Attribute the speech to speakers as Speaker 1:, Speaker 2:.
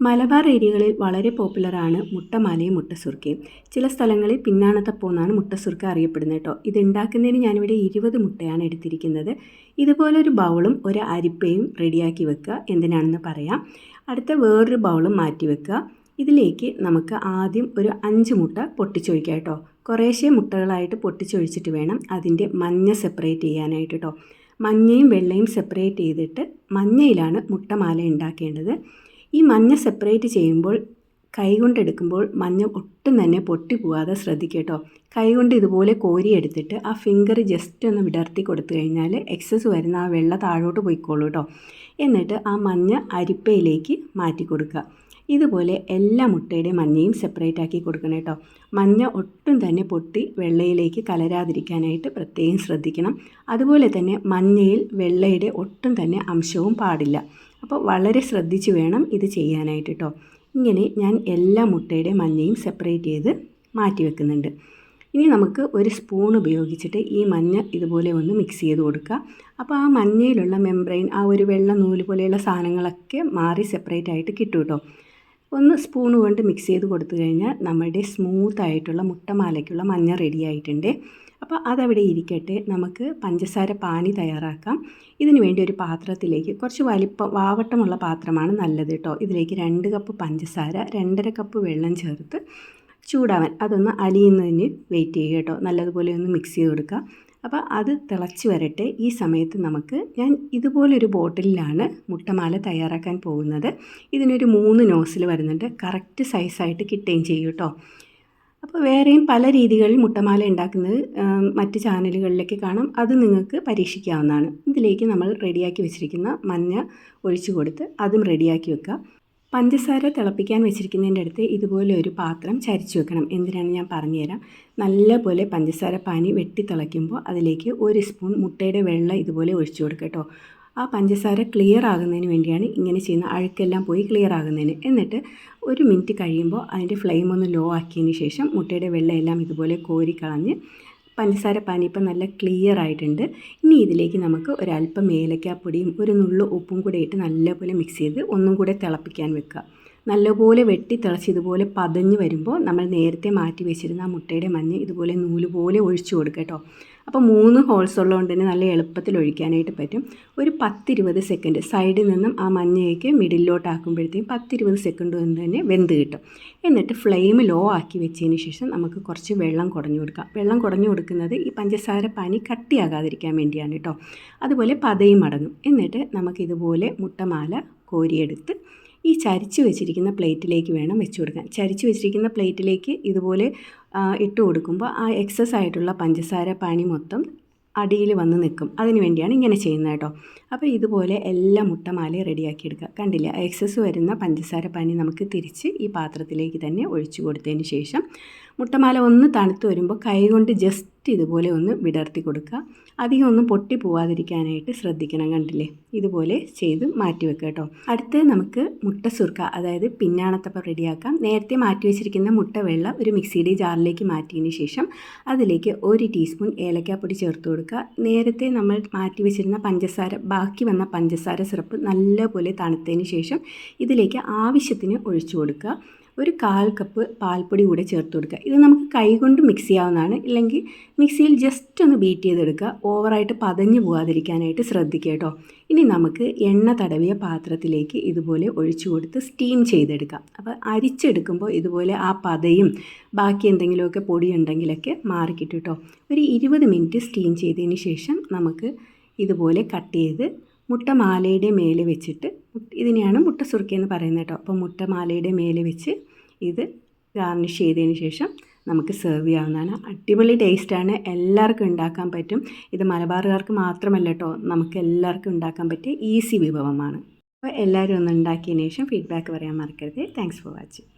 Speaker 1: മലബാർ ഏരിയകളിൽ വളരെ പോപ്പുലറാണ് മുട്ടമാലയും മുട്ടസുർക്കയും. ചില സ്ഥലങ്ങളിൽ പിന്നാണത്തപ്പം എന്നാണ് മുട്ടസുർക്ക അറിയപ്പെടുന്നത് കേട്ടോ. ഇത് ഉണ്ടാക്കുന്നതിന് ഞാനിവിടെ 20 മുട്ടയാണ് എടുത്തിരിക്കുന്നത്. ഇതുപോലൊരു ബൗളും ഒരു അരിപ്പയും റെഡിയാക്കി വെക്കുക. എന്തിനാണെന്ന് പറയാം. അടുത്ത വേറൊരു ബൗളും മാറ്റി വെക്കുക. ഇതിലേക്ക് നമുക്ക് ആദ്യം ഒരു 5 മുട്ട പൊട്ടിച്ചൊഴിക്കാം കേട്ടോ. കുറേശ്ശെ മുട്ടകളായിട്ട് പൊട്ടിച്ചൊഴിച്ചിട്ട് വേണം അതിൻ്റെ മഞ്ഞ സെപ്പറേറ്റ് ചെയ്യാനായിട്ട് കേട്ടോ. മഞ്ഞയും വെള്ളയും സെപ്പറേറ്റ് ചെയ്തിട്ട് മഞ്ഞയിലാണ് മുട്ടമാല ഉണ്ടാക്കേണ്ടത്. ഈ മഞ്ഞ സെപ്പറേറ്റ് ചെയ്യുമ്പോൾ കൈകൊണ്ടെടുക്കുമ്പോൾ മഞ്ഞ ഒട്ടും തന്നെ പൊട്ടിപ്പോവാതെ ശ്രദ്ധിക്കുക കേട്ടോ. കൈകൊണ്ട് ഇതുപോലെ കോരിയെടുത്തിട്ട് ആ ഫിംഗർ ജസ്റ്റ് ഒന്ന് വിടർത്തി കൊടുത്തു കഴിഞ്ഞാൽ എക്സസ് വരുന്ന ആ വെള്ള താഴോട്ട് പോയിക്കോളൂ കേട്ടോ. എന്നിട്ട് ആ മഞ്ഞ അരിപ്പയിലേക്ക് മാറ്റി കൊടുക്കുക. ഇതുപോലെ എല്ലാ മുട്ടയുടെയും മഞ്ഞയും സെപ്പറേറ്റ് ആക്കി കൊടുക്കണം കേട്ടോ. മഞ്ഞ ഒട്ടും തന്നെ പൊട്ടി വെള്ളയിലേക്ക് കലരാതിരിക്കാനായിട്ട് പ്രത്യേകം ശ്രദ്ധിക്കണം. അതുപോലെ തന്നെ മഞ്ഞയിൽ വെള്ളയുടെ ഒട്ടും തന്നെ അംശവും പാടില്ല. അപ്പോൾ വളരെ ശ്രദ്ധിച്ച് വേണം ഇത് ചെയ്യാനായിട്ട് കേട്ടോ. ഇങ്ങനെ ഞാൻ എല്ലാ മുട്ടയുടെ മഞ്ഞയും സെപ്പറേറ്റ് ചെയ്ത് മാറ്റി വെക്കുന്നുണ്ട്. ഇനി നമുക്ക് ഒരു സ്പൂൺ ഉപയോഗിച്ചിട്ട് ഈ മഞ്ഞ ഇതുപോലെ ഒന്ന് മിക്സ് ചെയ്ത് കൊടുക്കുക. അപ്പോൾ ആ മഞ്ഞയിലുള്ള മെംബ്രെയിൻ, ആ ഒരു വെള്ള നൂല് പോലെയുള്ള സാധനങ്ങളൊക്കെ മാറി സെപ്പറേറ്റ് ആയിട്ട് കിട്ടും കേട്ടോ. ഒന്ന് സ്പൂൺ കൊണ്ട് മിക്സ് ചെയ്ത് കൊടുത്തു കഴിഞ്ഞാൽ നമ്മുടെ സ്മൂത്തായിട്ടുള്ള മുട്ടമാലയ്ക്കുള്ള മഞ്ഞ റെഡി ആയിട്ടുണ്ട്. അപ്പോൾ അതവിടെ ഇരിക്കട്ടെ. നമുക്ക് പഞ്ചസാര പാനി തയ്യാറാക്കാം. ഇതിന് വേണ്ടി ഒരു പാത്രത്തിലേക്ക് കുറച്ച് വാവട്ടമുള്ള പാത്രമാണ് നല്ലത് കേട്ടോ. ഇതിലേക്ക് 2 കപ്പ് പഞ്ചസാര, 2.5 കപ്പ് വെള്ളം ചേർത്ത് ചൂടാവാൻ അതൊന്ന് അലിയുന്നതിന് വെയിറ്റ് ചെയ്യുക കേട്ടോ. നല്ലതുപോലെ ഒന്ന് മിക്സ് ചെയ്ത് കൊടുക്കുക. അപ്പോൾ അത് തിളച്ച് വരട്ടെ. ഈ സമയത്ത് ഞാൻ ഇതുപോലൊരു ബോട്ടിലാണ് മുട്ടമാല തയ്യാറാക്കാൻ പോകുന്നത്. ഇതിനൊരു 3 നോസിൽ വരുന്നുണ്ട്. കറക്റ്റ് സൈസായിട്ട് കിട്ടുകയും ചെയ്യും കേട്ടോ. അപ്പോൾ വേറെയും പല രീതികളിൽ മുട്ടമാല ഉണ്ടാക്കുന്നത് മറ്റ് ചാനലുകളിലൊക്കെ കാണാം. അത് നിങ്ങൾക്ക് പരീക്ഷിക്കാവുന്നതാണ്. ഇതിലേക്ക് നമ്മൾ റെഡിയാക്കി വെച്ചിരിക്കുന്ന മഞ്ഞ ഒഴിച്ചു കൊടുത്ത് അതും റെഡിയാക്കി വെക്കുക. പഞ്ചസാര തിളപ്പിക്കാൻ വെച്ചിരിക്കുന്നതിൻ്റെ അടുത്ത് ഇതുപോലെ ഒരു പാത്രം ചരിച്ചു വെക്കണം. എന്തിനാണ് ഞാൻ പറഞ്ഞുതരാം. നല്ലപോലെ പഞ്ചസാര പാനി വെട്ടി തിളയ്ക്കുമ്പോൾ അതിലേക്ക് 1 സ്പൂൺ മുട്ടയുടെ വെള്ളം ഇതുപോലെ ഒഴിച്ചു കൊടുക്കുക കേട്ടോ. ആ പഞ്ചസാര ക്ലിയർ ആകുന്നതിന് വേണ്ടിയാണ് ഇങ്ങനെ ചെയ്യുന്ന, അഴുക്കെല്ലാം പോയി ക്ലിയർ ആകുന്നതിന്. എന്നിട്ട് 1 മിനിറ്റ് കഴിയുമ്പോൾ അതിൻ്റെ ഫ്ലെയിം ഒന്ന് ലോ ആക്കിയതിന് ശേഷം മുട്ടയുടെ വെള്ളം എല്ലാം ഇതുപോലെ കോരിക്കളഞ്ഞ് പഞ്ചസാര പാനി ഇപ്പം നല്ല ക്ലിയർ ആയിട്ടുണ്ട്. ഇനി ഇതിലേക്ക് നമുക്ക് ഒരല്പം ഏലക്കാപ്പൊടിയും ഒരു നുള്ളു ഉപ്പും കൂടെ ഇട്ട് നല്ലപോലെ മിക്സ് ചെയ്ത് ഒന്നും കൂടെ തിളപ്പിക്കാൻ വെക്കുക. നല്ലപോലെ വെട്ടി തിളച്ച് ഇതുപോലെ പതഞ്ഞ് വരുമ്പോൾ നമ്മൾ നേരത്തെ മാറ്റി വെച്ചിരുന്ന ആ മുട്ടയുടെ മഞ്ഞ ഇതുപോലെ നൂല് പോലെ ഒഴിച്ചു കൊടുക്കുക കേട്ടോ. അപ്പോൾ 3 ഹോൾസ് ഉള്ളതുകൊണ്ട് തന്നെ നല്ല എളുപ്പത്തിൽ ഒഴിക്കാനായിട്ട് പറ്റും. ഒരു 10-20 സെക്കൻഡ് സൈഡിൽ നിന്നും ആ മഞ്ഞയ്ക്ക് മിഡിലോട്ടാക്കുമ്പോഴത്തേക്കും 10-20 സെക്കൻഡ് കൊണ്ട് തന്നെ വെന്ത് കിട്ടും. എന്നിട്ട് ഫ്ലെയിം ലോ ആക്കി വെച്ചതിന് ശേഷം നമുക്ക് കുറച്ച് വെള്ളം കുടഞ്ഞു കൊടുക്കാം. വെള്ളം കുടഞ്ഞു കൊടുക്കുന്നത് ഈ പഞ്ചസാര പാനി കട്ടിയാകാതിരിക്കാൻ വേണ്ടിയാണ് കേട്ടോ. അതുപോലെ പതയും അടങ്ങും. എന്നിട്ട് നമുക്കിതുപോലെ മുട്ടമാല കോരിയെടുത്ത് ഈ ചരിച്ച് വെച്ചിരിക്കുന്ന പ്ലേറ്റിലേക്ക് വേണം വെച്ച് കൊടുക്കാൻ. ചരിച്ച് വെച്ചിരിക്കുന്ന പ്ലേറ്റിലേക്ക് ഇതുപോലെ ഇട്ട് കൊടുക്കുമ്പോൾ ആ എക്സസ് ആയിട്ടുള്ള പഞ്ചസാര പാനി മൊത്തം അടിയിൽ വന്ന് നിൽക്കും. അതിന് വേണ്ടിയാണ് ഇങ്ങനെ ചെയ്യുന്നത് കേട്ടോ. അപ്പോൾ ഇതുപോലെ എല്ലാ മുട്ടമാലയും റെഡിയാക്കി എടുക്കുക. കണ്ടില്ല, എക്സസ് വരുന്ന പഞ്ചസാര പാനി നമുക്ക് തിരിച്ച് ഈ പാത്രത്തിലേക്ക് തന്നെ ഒഴിച്ചു കൊടുത്തതിന് ശേഷം മുട്ടമാല ഒന്ന് തണുത്ത് വരുമ്പോൾ കൈകൊണ്ട് ജസ്റ്റ് ഇതുപോലെ ഒന്ന് വിടർത്തി കൊടുക്കുക. അധികം ഒന്നും പൊട്ടി പോവാതിരിക്കാനായിട്ട് ശ്രദ്ധിക്കണം. കണ്ടില്ലേ, ഇതുപോലെ ചെയ്ത് മാറ്റി വെക്കുക കേട്ടോ. അടുത്ത് നമുക്ക് മുട്ടസുർക്ക, അതായത് പിന്നാണത്തപ്പം റെഡിയാക്കാം. നേരത്തെ മാറ്റി വെച്ചിരിക്കുന്ന മുട്ട വെള്ളം ഒരു മിക്സിയുടെ ജാറിലേക്ക് മാറ്റിയതിന് ശേഷം അതിലേക്ക് 1 ടീസ്പൂൺ ഏലക്കാപ്പൊടി ചേർത്ത് കൊടുക്കുക. നേരത്തെ നമ്മൾ മാറ്റി വെച്ചിരുന്ന ബാക്കി വന്ന പഞ്ചസാര സിറപ്പ് നല്ലപോലെ തണുത്തതിന് ശേഷം ഇതിലേക്ക് ആവശ്യത്തിന് ഒഴിച്ചു കൊടുക്കുക. ഒരു 1/4 കപ്പ് പാൽപ്പൊടി കൂടെ ചേർത്ത് കൊടുക്കുക. ഇത് നമുക്ക് കൈകൊണ്ട് മിക്സ് ചെയ്യാവുന്നതാണ്. ഇല്ലെങ്കിൽ മിക്സിയിൽ ജസ്റ്റ് ഒന്ന് ബീറ്റ് ചെയ്തെടുക്കുക. ഓവറായിട്ട് പതഞ്ഞു പോകാതിരിക്കാനായിട്ട് ശ്രദ്ധിക്കുക കേട്ടോ. ഇനി നമുക്ക് എണ്ണ തടവിയ പാത്രത്തിലേക്ക് ഇതുപോലെ ഒഴിച്ചു കൊടുത്ത് സ്റ്റീം ചെയ്തെടുക്കാം. അപ്പോൾ അരിച്ചെടുക്കുമ്പോൾ ഇതുപോലെ ആ പതയും ബാക്കി എന്തെങ്കിലുമൊക്കെ പൊടി ഉണ്ടെങ്കിലൊക്കെ മാറിക്കിട്ടും കേട്ടോ. ഒരു 20 മിനിറ്റ് സ്റ്റീം ചെയ്തതിന് ശേഷം നമുക്ക് ഇതുപോലെ കട്ട് ചെയ്ത് മുട്ടമാലയുടെ മേലെ വെച്ചിട്ട്, ഇതിനെയാണ് മുട്ടസുർക്ക എന്ന് പറയുന്നത് കേട്ടോ. അപ്പോൾ മുട്ടമാലയുടെ മേലെ വെച്ച് ഇത് ഗാർണിഷ് ചെയ്തതിന് ശേഷം നമുക്ക് സെർവ് ചെയ്യാവുന്നതാണ്. അടിപൊളി ടേസ്റ്റാണ്. എല്ലാവർക്കും ഉണ്ടാക്കാൻ പറ്റും. ഇത് മലബാറുകാർക്ക് മാത്രമല്ല കേട്ടോ, നമുക്ക് എല്ലാവർക്കും ഉണ്ടാക്കാൻ പറ്റിയ ഈസി വിഭവമാണ്. അപ്പോൾ എല്ലാവരും ഒന്ന് ഉണ്ടാക്കിയതിന് ശേഷം ഫീഡ്ബാക്ക് പറയാൻ മറക്കരുത്. Thanks for watching.